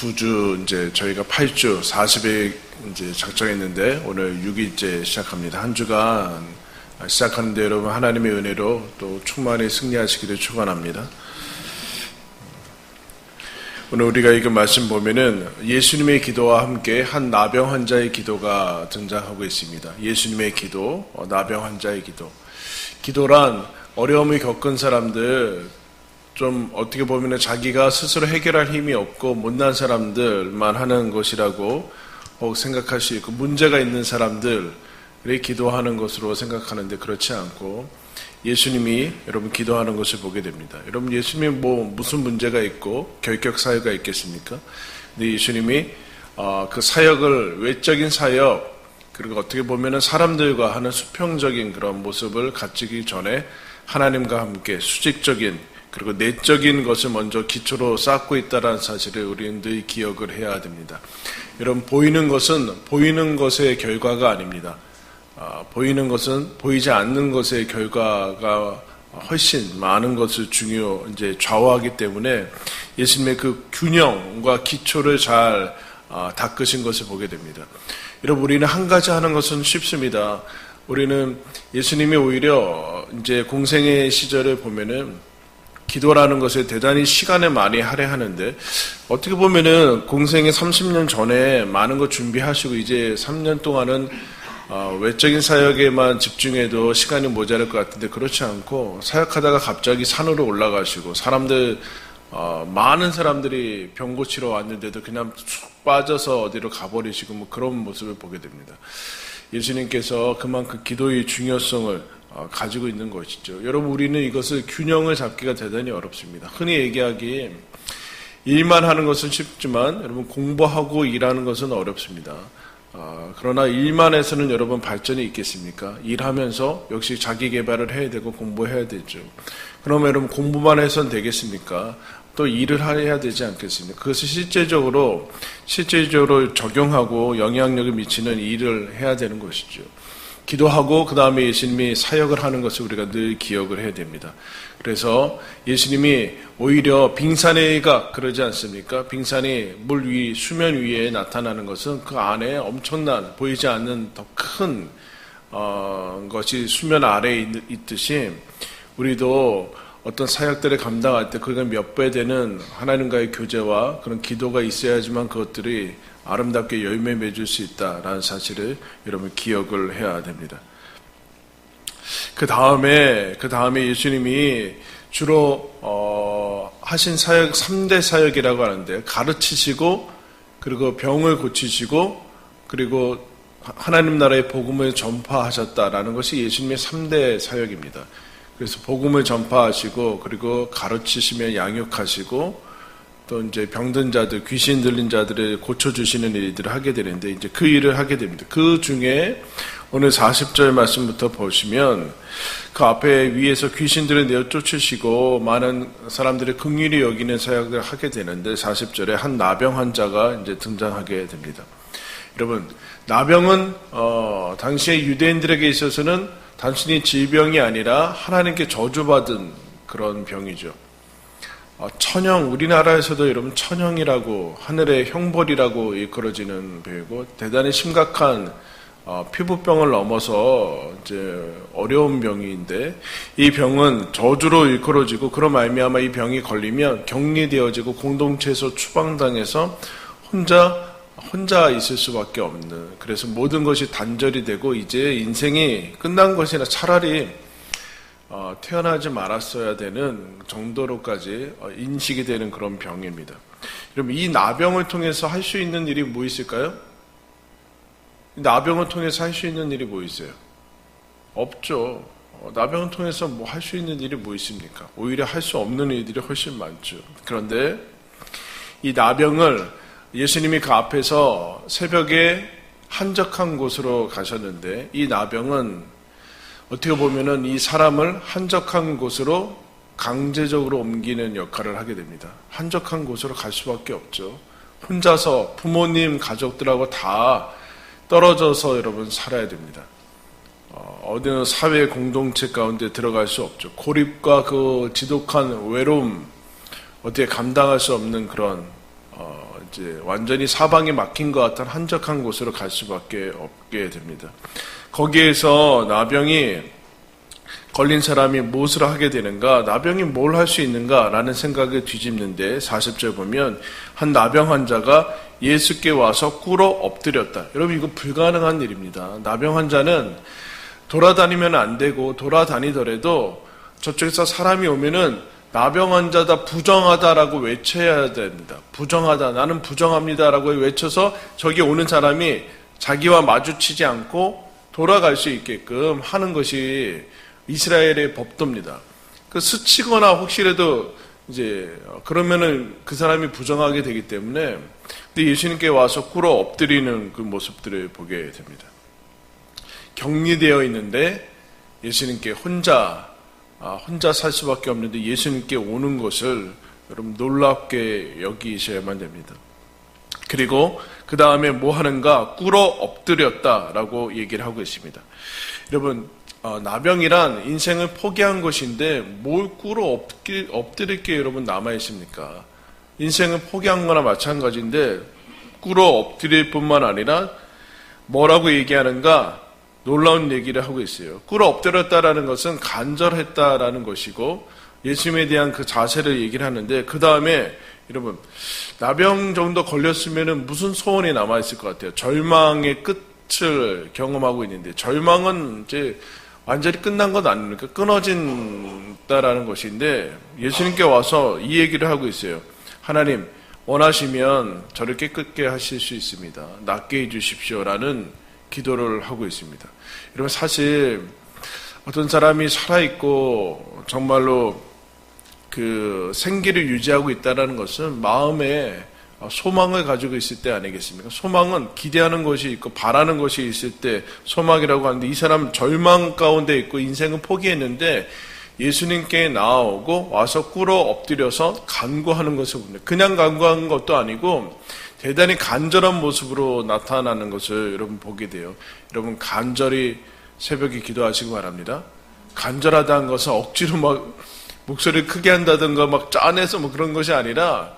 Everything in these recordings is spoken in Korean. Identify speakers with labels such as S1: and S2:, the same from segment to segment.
S1: 두 주 이제 저희가 8주 40일 이제 작정했는데 오늘 6일째 시작합니다. 한 주간 시작하는데 여러분 하나님의 은혜로 또 충만히 승리하시기를 축원합니다. 오늘 우리가 읽은 말씀 보면은 예수님의 기도와 함께 한 나병 환자의 기도가 등장하고 있습니다. 예수님의 기도, 나병 환자의 기도. 기도란 어려움을 겪은 사람들, 좀 어떻게 보면 자기가 스스로 해결할 힘이 없고 못난 사람들만 하는 것이라고 생각할 수 있고, 문제가 있는 사람들이 기도하는 것으로 생각하는데 그렇지 않고 예수님이 여러분 기도하는 것을 보게 됩니다. 여러분 예수님이 무슨 문제가 있고 결격 사유가 있겠습니까? 근데 예수님이 그 사역을, 외적인 사역, 그리고 어떻게 보면은 사람들과 하는 수평적인 그런 모습을 갖추기 전에 하나님과 함께 수직적인 그리고 내적인 것을 먼저 기초로 쌓고 있다는 사실을 우리는 늘 기억을 해야 됩니다. 여러분 보이는 것은 보이는 것의 결과가 아닙니다. 보이는 것은 보이지 않는 것의 결과가 훨씬 많은 것을 이제 좌우하기 때문에 예수님의 그 균형과 기초를 잘 닦으신 것을 보게 됩니다. 여러분 우리는 한 가지 하는 것은 쉽습니다. 우리는 예수님이 오히려 이제 공생의 시절을 보면은 기도라는 것에 대단히 시간을 많이 할애하는데, 어떻게 보면은 공생의 30년 전에 많은 것 준비하시고 이제 3년 동안은 외적인 사역에만 집중해도 시간이 모자랄 것 같은데 그렇지 않고 사역하다가 갑자기 산으로 올라가시고 많은 사람들이 병 고치러 왔는데도 그냥 쑥 빠져서 어디로 가버리시고 그런 모습을 보게 됩니다. 예수님께서 그만큼 기도의 중요성을 가지고 있는 것이죠. 여러분 우리는 이것을 균형을 잡기가 대단히 어렵습니다. 흔히 얘기하기 일만 하는 것은 쉽지만 여러분 공부하고 일하는 것은 어렵습니다. 그러나 일만 해서는 여러분 발전이 있겠습니까? 일하면서 역시 자기 개발을 해야 되고 공부해야 되죠. 그러면 여러분 공부만 해서는 되겠습니까? 또 일을 해야 되지 않겠습니까? 그것을 실제적으로 적용하고 영향력을 미치는 일을 해야 되는 것이죠. 기도하고 그 다음에 예수님이 사역을 하는 것을 우리가 늘 기억을 해야 됩니다. 그래서 예수님이 오히려 빙산에가 그러지 않습니까? 빙산이 수면 위에 나타나는 것은 그 안에 엄청난 보이지 않는 더 큰 것이 수면 아래에 있듯이 우리도 어떤 사역들을 감당할 때 그가 몇 배 되는 하나님과의 교제와 그런 기도가 있어야지만 그것들이 아름답게 열매 맺을 수 있다라는 사실을 여러분 기억을 해야 됩니다. 그 다음에 예수님이 주로 하신 사역 3대 사역이라고 하는데, 가르치시고 그리고 병을 고치시고 그리고 하나님 나라의 복음을 전파하셨다라는 것이 예수님의 3대 사역입니다. 그래서 복음을 전파하시고 그리고 가르치시며 양육하시고 또 이제 병든 자들, 귀신 들린 자들을 고쳐주시는 일들을 하게 되는데, 이제 그 일을 하게 됩니다. 그 중에 오늘 40절 말씀부터 보시면 그 앞에 위에서 귀신들을 내어 쫓으시고 많은 사람들의 긍휼히 여기는 사역들을 하게 되는데, 40절에 한 나병 환자가 이제 등장하게 됩니다. 여러분, 나병은 당시의 유대인들에게 있어서는 단순히 질병이 아니라 하나님께 저주받은 그런 병이죠. 우리나라에서도 여러분 천형이라고, 하늘의 형벌이라고 일컬어지는 병이고, 대단히 심각한 피부병을 넘어서 이제 어려운 병인데, 이 병은 저주로 일컬어지고, 그런 말미암아 이 병이 걸리면 격리되어지고 공동체에서 추방당해서 혼자 있을 수밖에 없는, 그래서 모든 것이 단절이 되고 이제 인생이 끝난 것이나 차라리 태어나지 말았어야 되는 정도로까지 인식이 되는 그런 병입니다. 여러분 이 나병을 통해서 할 수 있는 일이 뭐 있을까요? 나병을 통해서 할 수 있는 일이 뭐 있어요? 없죠. 나병을 통해서 뭐 할 수 있는 일이 뭐 있습니까? 오히려 할 수 없는 일들이 훨씬 많죠. 그런데 이 나병을 예수님이 그 앞에서 새벽에 한적한 곳으로 가셨는데, 이 나병은 어떻게 보면은 이 사람을 한적한 곳으로 강제적으로 옮기는 역할을 하게 됩니다. 한적한 곳으로 갈 수밖에 없죠. 혼자서 부모님, 가족들하고 다 떨어져서 여러분 살아야 됩니다. 어느 사회 공동체 가운데 들어갈 수 없죠. 고립과 그 지독한 외로움, 어떻게 감당할 수 없는 그런 이제 완전히 사방이 막힌 것 같은 한적한 곳으로 갈 수밖에 없게 됩니다. 거기에서 나병이 걸린 사람이 무엇을 하게 되는가, 나병이 뭘 할 수 있는가라는 생각을 뒤집는데 40절 보면 한 나병 환자가 예수께 와서 꿇어 엎드렸다. 여러분, 이거 불가능한 일입니다. 나병 환자는 돌아다니면 안 되고, 돌아다니더라도 저쪽에서 사람이 오면은 나병 환자다, 부정하다라고 외쳐야 됩니다. 부정하다, 나는 부정합니다라고 외쳐서 저기 오는 사람이 자기와 마주치지 않고 돌아갈 수 있게끔 하는 것이 이스라엘의 법도입니다. 그 스치거나 혹시라도 이제 그러면은 그 사람이 부정하게 되기 때문에, 근데 예수님께 와서 꿇어 엎드리는 그 모습들을 보게 됩니다. 격리되어 있는데 예수님께 혼자 살 수밖에 없는데 예수님께 오는 것을 여러분 놀랍게 여기셔야만 됩니다. 그리고 그 다음에 뭐 하는가? 꿇어 엎드렸다라고 얘기를 하고 있습니다. 여러분, 나병이란 인생을 포기한 것인데 뭘 꿇어 엎드릴 게 여러분 남아있습니까? 인생을 포기한 거나 마찬가지인데 꿇어 엎드릴 뿐만 아니라 뭐라고 얘기하는가? 놀라운 얘기를 하고 있어요. 꿇어 엎드렸다라는 것은 간절했다라는 것이고, 예수님에 대한 그 자세를 얘기를 하는데, 그 다음에 여러분, 나병 정도 걸렸으면 무슨 소원이 남아있을 것 같아요? 절망의 끝을 경험하고 있는데, 절망은 이제 완전히 끝난 것 아닙니까? 끊어진다라는 것인데, 예수님께 와서 이 얘기를 하고 있어요. 하나님, 원하시면 저를 깨끗게 하실 수 있습니다. 낫게 해주십시오라는 기도를 하고 있습니다. 여러분, 사실 어떤 사람이 살아있고 정말로 그 생기를 유지하고 있다는 것은 마음에 소망을 가지고 있을 때 아니겠습니까? 소망은 기대하는 것이 있고 바라는 것이 있을 때 소망이라고 하는데, 이 사람은 절망 가운데 있고 인생은 포기했는데 예수님께 나아오고 와서 꿇어 엎드려서 간구하는 것을 봅니다. 그냥 간구하는 것도 아니고 대단히 간절한 모습으로 나타나는 것을 여러분 보게 돼요. 여러분, 간절히 새벽에 기도하시기 바랍니다. 간절하다는 것은 억지로 막 목소리를 크게 한다든가 막 짜내서 뭐 그런 것이 아니라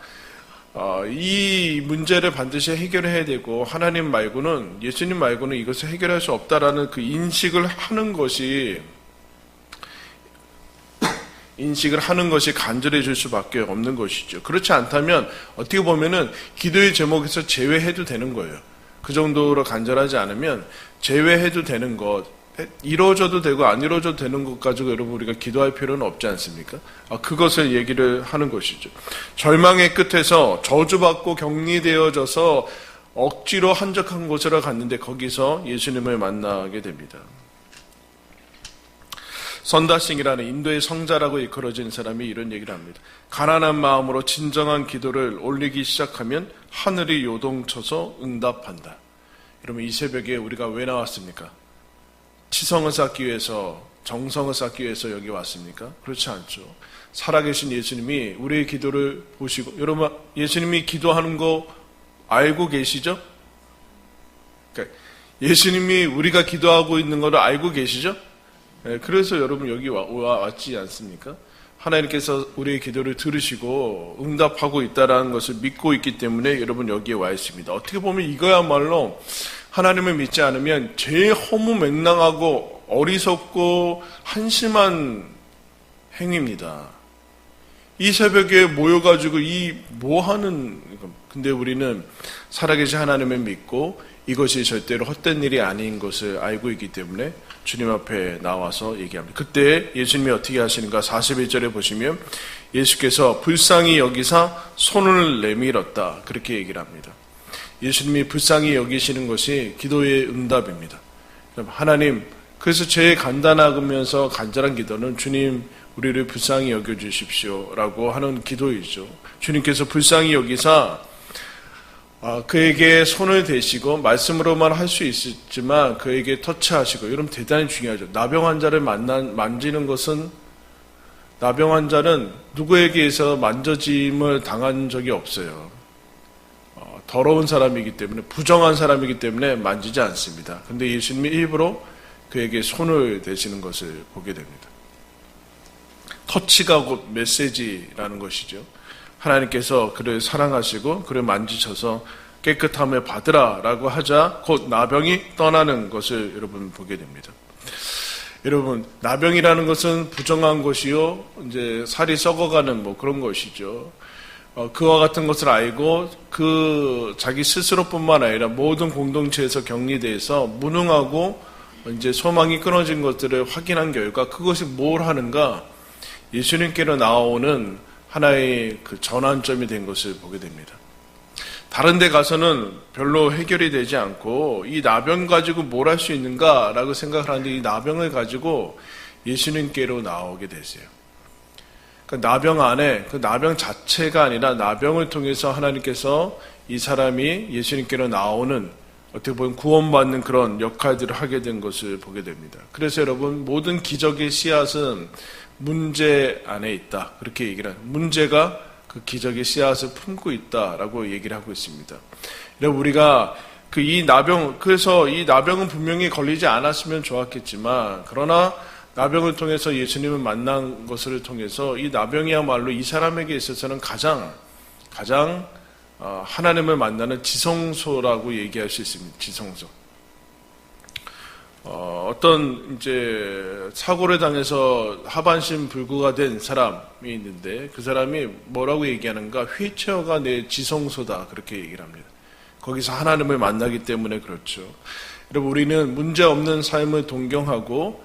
S1: 이 문제를 반드시 해결해야 되고, 하나님 말고는, 예수님 말고는 이것을 해결할 수 없다라는 그 인식을 하는 것이 간절해질 수밖에 없는 것이죠. 그렇지 않다면 어떻게 보면은 기도의 제목에서 제외해도 되는 거예요. 그 정도로 간절하지 않으면 제외해도 되는 것, 이루어져도 되고 안 이루어져도 되는 것 가지고 여러분 우리가 기도할 필요는 없지 않습니까? 그것을 얘기를 하는 것이죠. 절망의 끝에서 저주받고 격리되어져서 억지로 한적한 곳으로 갔는데 거기서 예수님을 만나게 됩니다. 선다싱이라는 인도의 성자라고 일컬어진 사람이 이런 얘기를 합니다. 가난한 마음으로 진정한 기도를 올리기 시작하면 하늘이 요동쳐서 응답한다. 여러분, 이 새벽에 우리가 왜 나왔습니까? 치성을 쌓기 위해서, 정성을 쌓기 위해서 여기 왔습니까? 그렇지 않죠. 살아계신 예수님이 우리의 기도를 보시고, 여러분, 예수님이 기도하는 거 알고 계시죠? 그러니까 예수님이 우리가 기도하고 있는 것을 알고 계시죠? 그래서 여러분 여기 왔지 않습니까? 하나님께서 우리의 기도를 들으시고 응답하고 있다는 것을 믿고 있기 때문에 여러분 여기에 와 있습니다. 어떻게 보면 이거야말로 하나님을 믿지 않으면 제일 허무맹랑하고 어리석고 한심한 행위입니다. 이 새벽에 모여가지고 근데 우리는 살아계신 하나님을 믿고 이것이 절대로 헛된 일이 아닌 것을 알고 있기 때문에 주님 앞에 나와서 얘기합니다. 그때 예수님이 어떻게 하시는가? 41절에 보시면 예수께서 불쌍히 여기사 손을 내밀었다, 그렇게 얘기를 합니다. 예수님이 불쌍히 여기시는 것이 기도의 응답입니다. 하나님, 그래서 제일 간단하면서 간절한 기도는 주님 우리를 불쌍히 여겨주십시오 라고 하는 기도이죠. 주님께서 불쌍히 여기사 그에게 손을 대시고 말씀으로만 할 수 있지만 그에게 터치하시고, 여러분 대단히 중요하죠. 나병 환자를 만지는 것은, 나병 환자는 누구에게서 만져짐을 당한 적이 없어요. 더러운 사람이기 때문에, 부정한 사람이기 때문에 만지지 않습니다. 근데 예수님이 일부러 그에게 손을 대시는 것을 보게 됩니다. 터치가 곧 메시지라는 것이죠. 하나님께서 그를 사랑하시고 그를 만지셔서 깨끗함을 받으라 라고 하자 곧 나병이 떠나는 것을 여러분 보게 됩니다. 여러분, 나병이라는 것은 부정한 것이요, 이제 살이 썩어가는 뭐 그런 것이죠. 그와 같은 것을 알고 그 자기 스스로뿐만 아니라 모든 공동체에서 격리돼서 무능하고 이제 소망이 끊어진 것들을 확인한 결과 그것이 뭘 하는가? 예수님께로 나오는 하나의 그 전환점이 된 것을 보게 됩니다. 다른 데 가서는 별로 해결이 되지 않고 이 나병 가지고 뭘 할 수 있는가라고 생각을 하는데 이 나병을 가지고 예수님께로 나오게 되세요. 그러니까 나병 안에 그 나병 자체가 아니라 나병을 통해서 하나님께서 이 사람이 예수님께로 나오는 어떻게 보면 구원받는 그런 역할들을 하게 된 것을 보게 됩니다. 그래서 여러분 모든 기적의 씨앗은 문제 안에 있다. 그렇게 얘기를 합니다. 문제가 그 기적의 씨앗을 품고 있다라고 얘기를 하고 있습니다. 여러분 우리가 그래서 이 나병은 분명히 걸리지 않았으면 좋았겠지만 그러나 나병을 통해서 예수님을 만난 것을 통해서 이 나병이야말로 이 사람에게 있어서는 가장 하나님을 만나는 지성소라고 얘기할 수 있습니다. 지성소. 어떤 이제 사고를 당해서 하반신 불구가 된 사람이 있는데 그 사람이 뭐라고 얘기하는가? 휠체어가 내 지성소다 그렇게 얘기를 합니다. 거기서 하나님을 만나기 때문에 그렇죠. 여러분 우리는 문제 없는 삶을 동경하고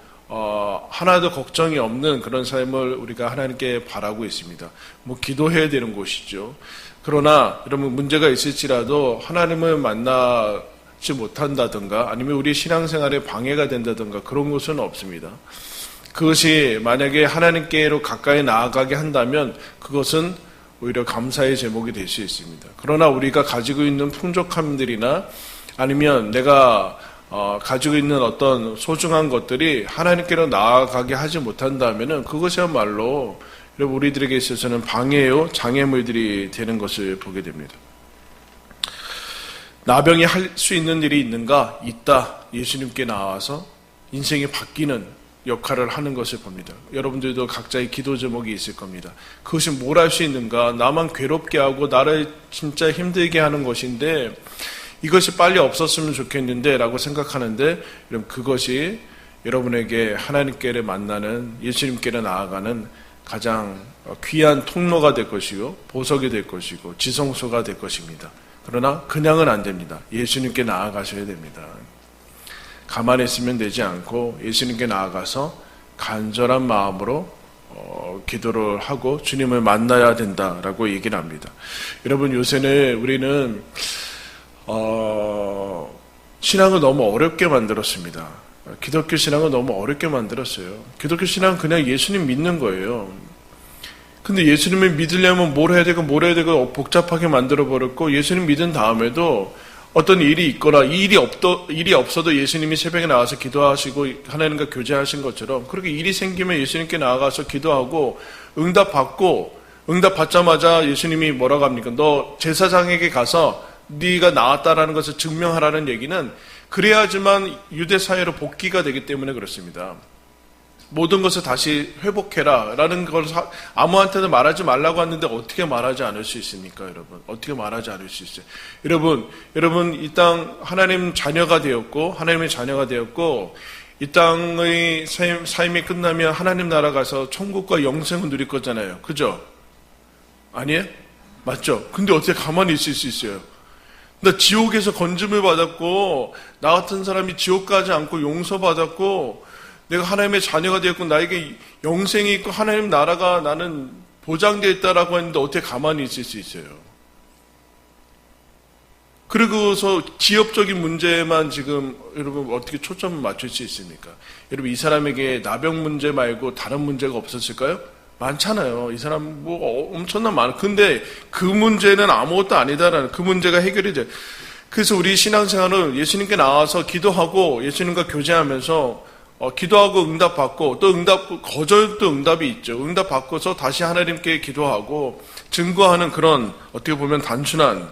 S1: 하나도 걱정이 없는 그런 삶을 우리가 하나님께 바라고 있습니다. 뭐 기도해야 되는 곳이죠. 그러나 여러분 문제가 있을지라도 하나님을 만나지 못한다든가 아니면 우리 신앙생활에 방해가 된다든가 그런 것은 없습니다. 그것이 만약에 하나님께로 가까이 나아가게 한다면 그것은 오히려 감사의 제목이 될 수 있습니다. 그러나 우리가 가지고 있는 풍족함들이나 아니면 내가 가지고 있는 어떤 소중한 것들이 하나님께로 나아가게 하지 못한다면 그것이야말로 우리들에게 있어서는 방해요, 장애물들이 되는 것을 보게 됩니다. 나병이 할 수 있는 일이 있는가? 있다. 예수님께 나와서 인생이 바뀌는 역할을 하는 것을 봅니다. 여러분들도 각자의 기도 제목이 있을 겁니다. 그것이 뭘 할 수 있는가? 나만 괴롭게 하고 나를 진짜 힘들게 하는 것인데 이것이 빨리 없었으면 좋겠는데 라고 생각하는데 여러분 그것이 여러분에게 하나님께를 만나는 예수님께로 나아가는 가장 귀한 통로가 될 것이고 보석이 될 것이고 지성소가 될 것입니다. 그러나 그냥은 안 됩니다. 예수님께 나아가셔야 됩니다. 가만히 있으면 되지 않고 예수님께 나아가서 간절한 마음으로 기도를 하고 주님을 만나야 된다라고 얘기를 합니다. 여러분 요새는 우리는 신앙을 너무 어렵게 만들었습니다. 기독교 신앙을 너무 어렵게 만들었어요. 기독교 신앙은 그냥 예수님 믿는 거예요. 근데 예수님을 믿으려면 뭘 해야 되고 복잡하게 만들어버렸고 예수님 믿은 다음에도 어떤 일이 있거나 이 일이 없어도 예수님이 새벽에 나와서 기도하시고 하나님과 교제하신 것처럼 그렇게 일이 생기면 예수님께 나아가서 기도하고 응답 받자마자 예수님이 뭐라고 합니까? 너 제사장에게 가서 네가 나았다라는 것을 증명하라는 얘기는 그래야지만 유대 사회로 복귀가 되기 때문에 그렇습니다. 모든 것을 다시 회복해라 라는 걸 아무한테도 말하지 말라고 했는데 어떻게 말하지 않을 수 있습니까, 여러분? 어떻게 말하지 않을 수 있어요? 여러분 이 땅 하나님의 자녀가 되었고 이 땅의 삶이 끝나면 하나님 나라 가서 천국과 영생을 누릴 거잖아요. 그죠? 아니에요? 맞죠? 근데 어떻게 가만히 있을 수 있어요? 나 지옥에서 건짐을 받았고 나 같은 사람이 지옥 가지 않고 용서받았고 내가 하나님의 자녀가 되었고 나에게 영생이 있고 하나님 나라가 나는 보장되어 있다라고 했는데 어떻게 가만히 있을 수 있어요? 그리고서 기업적인 문제만 지금 여러분 어떻게 초점을 맞출 수 있습니까? 여러분 이 사람에게 나병 문제 말고 다른 문제가 없었을까요? 많잖아요. 이 사람 뭐 엄청난 많아. 근데 그 문제는 아무것도 아니다라는 그 문제가 해결이 돼. 그래서 우리 신앙생활은 예수님께 나와서 기도하고 예수님과 교제하면서 기도하고 응답받고 또 거절도 응답이 있죠. 응답받고서 다시 하나님께 기도하고 증거하는 그런 어떻게 보면 단순한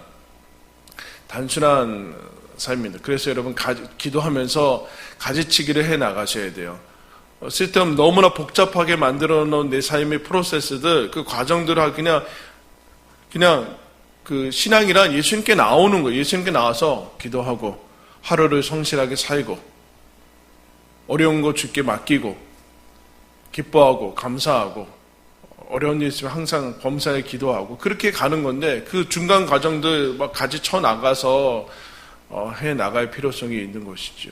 S1: 삶입니다. 그래서 여러분 기도하면서 가지치기를 해 나가셔야 돼요. 쓸데없는 너무나 복잡하게 만들어 놓은 내 삶의 프로세스들 그 과정들을 그냥 그냥 그 신앙이란 예수님께 나오는 거예요. 예수님께 나와서 기도하고 하루를 성실하게 살고 어려운 거 주께 맡기고 기뻐하고 감사하고 어려운 일 있으면 항상 범사에 기도하고 그렇게 가는 건데 그 중간 과정들 막 같이 쳐나가서 해 나갈 필요성이 있는 것이죠.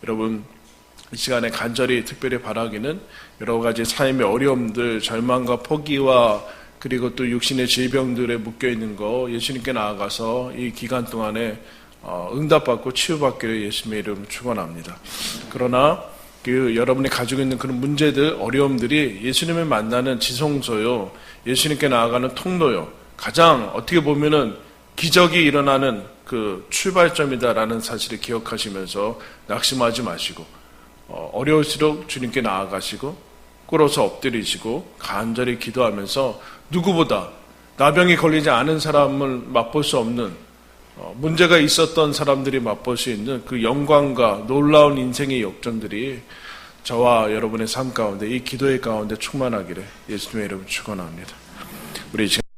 S1: 여러분 이 시간에 간절히 특별히 바라기는 여러 가지 삶의 어려움들, 절망과 포기와 그리고 또 육신의 질병들에 묶여있는 거 예수님께 나아가서 이 기간 동안에 응답받고 치유받기를 예수님의 이름으로 축원합니다. 그러나 여러분이 가지고 있는 그런 문제들, 어려움들이 예수님을 만나는 지성소요, 예수님께 나아가는 통로요, 가장 어떻게 보면은 기적이 일어나는 그 출발점이다라는 사실을 기억하시면서 낙심하지 마시고 어려울수록 주님께 나아가시고 꿇어서 엎드리시고 간절히 기도하면서 누구보다 나병이 걸리지 않은 사람을 맛볼 수 없는 문제가 있었던 사람들이 맛볼 수 있는 그 영광과 놀라운 인생의 역전들이 저와 여러분의 삶 가운데 이 기도의 가운데 충만하기를 예수님의 이름으로 축원합니다. 우리